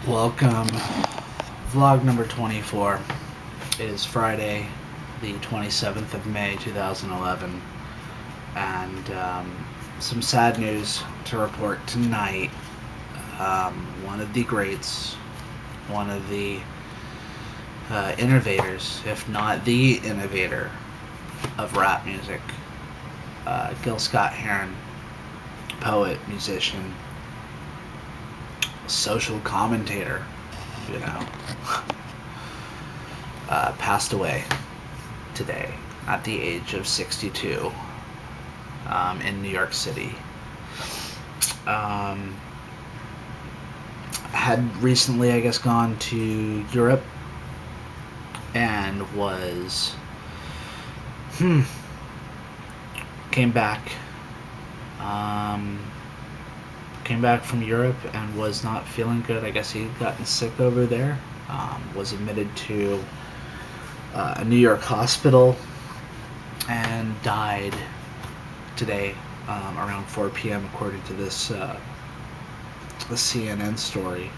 Welcome. Vlog number 24. It is Friday, the 27th of May, 2011, and some sad news to report tonight. One of the greats, one of the innovators, if not the innovator of rap music, Gil Scott-Heron, poet, musician, social commentator, passed away today at the age of 62 in New York City. Had recently, I guess, gone to Europe and was came back from Europe and was not feeling good. I guess he'd gotten sick over there. Was admitted to a New York hospital and died today around 4 p.m. according to this the CNN story.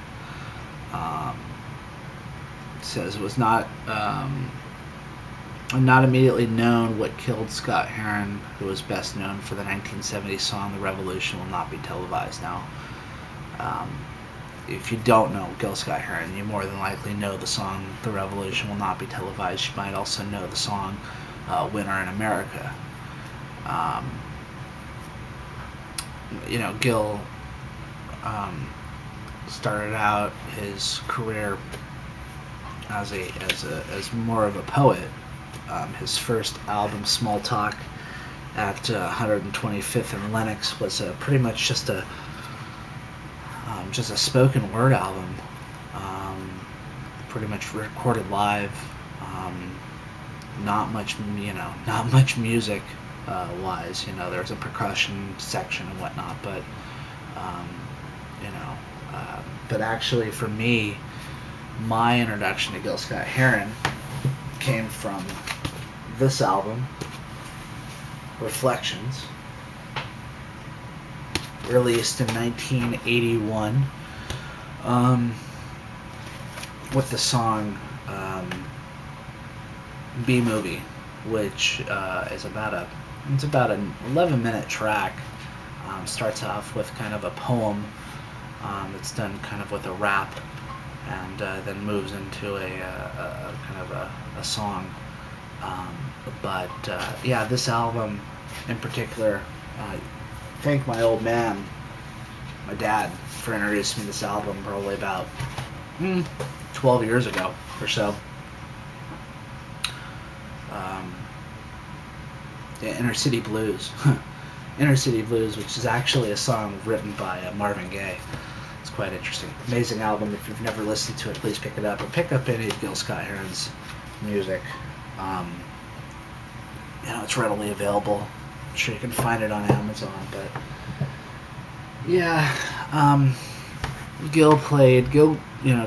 It says it was not immediately known what killed Scott-Heron, who was best known for the 1970 song "The Revolution Will Not Be Televised." Now, if you don't know Gil Scott-Heron, you more than likely know the song "The Revolution Will Not Be Televised." You might also know the song "Winter in America." Gil started out his career as more of a poet. His first album, Small Talk, at 125th and Lenox, was pretty much just a spoken word album, pretty much recorded live. Not much music wise. There was a percussion section and whatnot, but but actually for me, my introduction to Gil Scott-Heron came from this album, Reflections, released in 1981, with the song B-Movie, which is about an 11-minute track. Starts off with kind of a poem. It's done kind of with a rap, and then moves into a kind of a song. But this album in particular, thank my old man, my dad, for introducing me to this album probably about 12 years ago or so. Inner City Blues. Inner City Blues, which is actually a song written by Marvin Gaye. It's quite interesting. Amazing album. If you've never listened to it, please pick it up, or pick up any of Gil Scott-Heron's music. It's readily available. I'm sure you can find it on Amazon, but Gil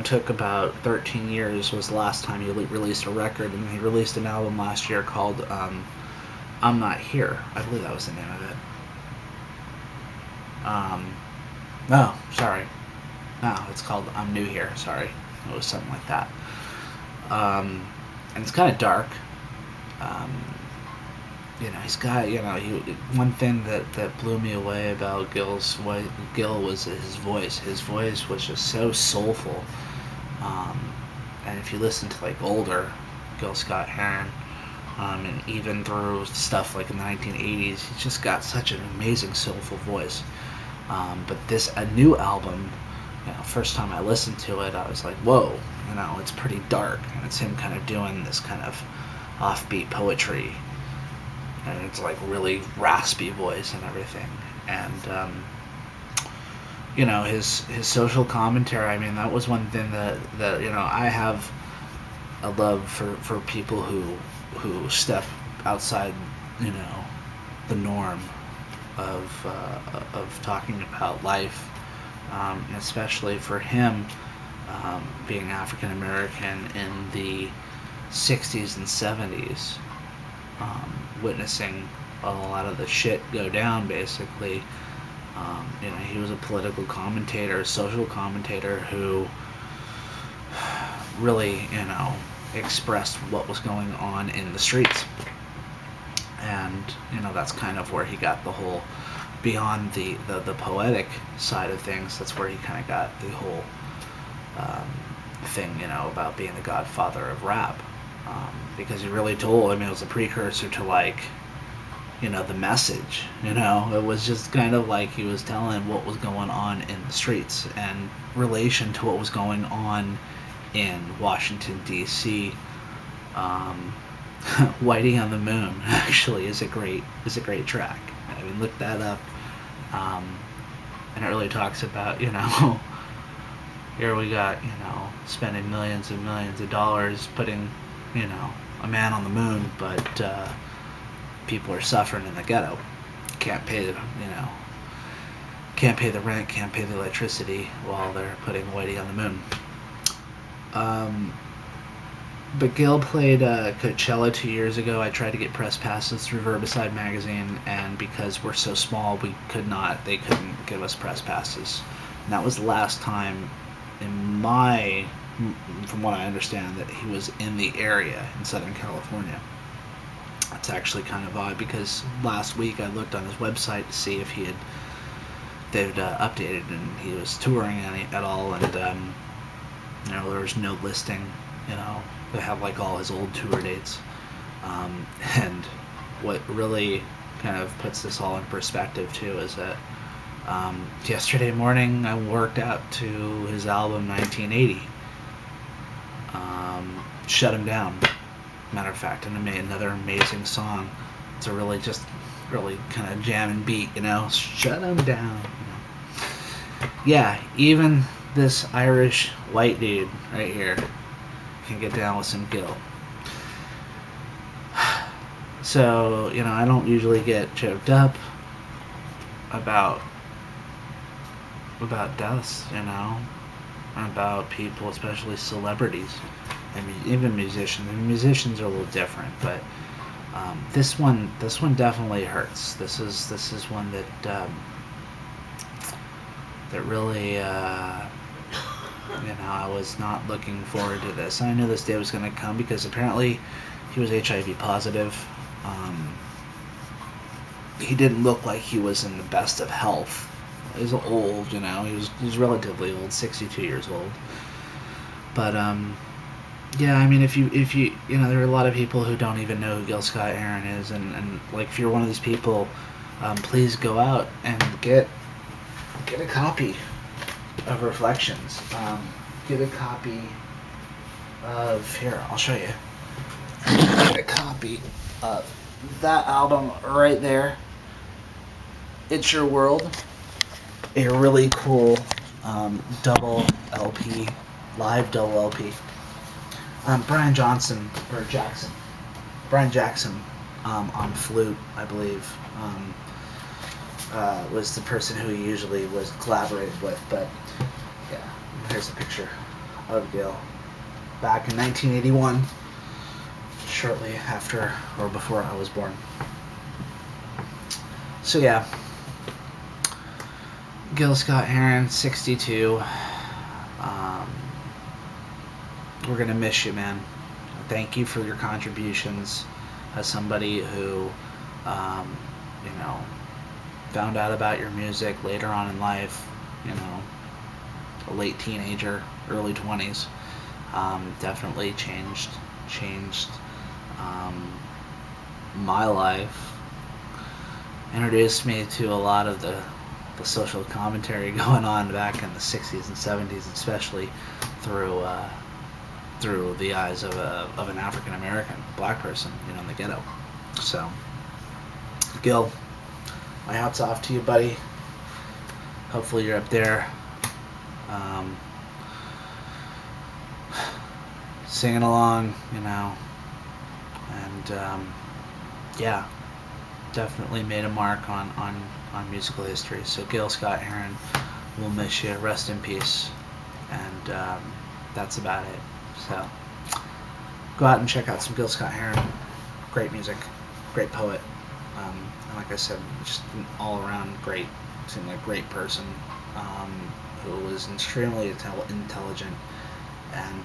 took about 13 years was the last time he released a record, and he released an album last year called I'm Not Here. I believe that was the name of it. No, sorry. No, it's called I'm New Here. Sorry. It was something like that. And it's kind of dark. He's got, one thing that blew me away about Gil was his voice. His voice was just so soulful. And if you listen to like older Gil Scott-Heron, and even through stuff like in the 1980s, he's just got such an amazing soulful voice. But a new album, first time I listened to it, I was like, whoa, it's pretty dark, and it's him kind of doing this kind of offbeat poetry, and it's like really raspy voice and everything. And his social commentary, I mean, that was one thing that I have a love for people who step outside the norm of talking about life, and especially for him, being African American in the 60s and 70s, witnessing a lot of the shit go down, basically. He was a political commentator, a social commentator who really, expressed what was going on in the streets. And, that's kind of where he got the whole, beyond the poetic side of things, that's where he kind of got the whole thing, about being the Godfather of Rap. Because he really told, it was a precursor to, like, the message, it was just kind of like he was telling what was going on in the streets and relation to what was going on in Washington, D.C. Whitey on the Moon actually is a great track. Look that up. And it really talks about, here we got, spending millions and millions of dollars putting, a man on the moon, but people are suffering in the ghetto. Can't pay the rent, can't pay the electricity while they're putting Whitey on the moon. But Gil played Coachella 2 years ago. I tried to get press passes through Verbicide magazine, and because we're so small, they couldn't give us press passes. And that was the last time, from what I understand, that he was in the area in Southern California. That's actually kind of odd, because last week I looked on his website to see if they'd updated, and he was touring at all, and there was no listing. They have like all his old tour dates, and what really kind of puts this all in perspective too is that yesterday morning I worked out to his album 1980. Shut Him Down, matter of fact, and I made another amazing song. It's a really kind of jamming beat, Shut Him Down. Yeah, even this Irish white dude right here can get down with some Gil. So, I don't usually get choked up about deaths, about people, especially celebrities, and even musicians. And musicians are a little different, but this one definitely hurts. This is one that really. I was not looking forward to this. I knew this day was going to come because apparently he was HIV positive. He didn't look like he was in the best of health. He was old, he was relatively old, 62 years old. But yeah, if you there are a lot of people who don't even know who Gil Scott-Heron is, and like if you're one of these people, please go out and get a copy of Reflections. Get a copy of, here, I'll show you. Get a copy of that album right there. It's Your World. A really cool double LP, live double LP. Brian Jackson on flute, I believe. Was the person who he usually was collaborated with, but yeah, here's a picture of Gil back in 1981, shortly after or before I was born. So yeah, Gil Scott-Heron, 62. We're gonna miss you, man. Thank you for your contributions as somebody who, found out about your music later on in life, a late teenager, early 20s. Definitely changed my life. Introduced me to a lot of the social commentary going on back in the 60s and 70s, especially through the eyes of an African American black person, in the ghetto. So, Gil, my hat's off to you, buddy. Hopefully you're up there, singing along, and yeah, definitely made a mark on musical history. So Gil Scott-Heron, we'll miss you. Rest in peace. And that's about it. So go out and check out some Gil Scott-Heron. Great music, great poet. And like I said, just an all-around seemed like great person, who was extremely intelligent and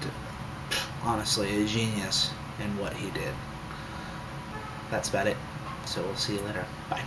honestly a genius in what he did. That's about it. So we'll see you later. Bye.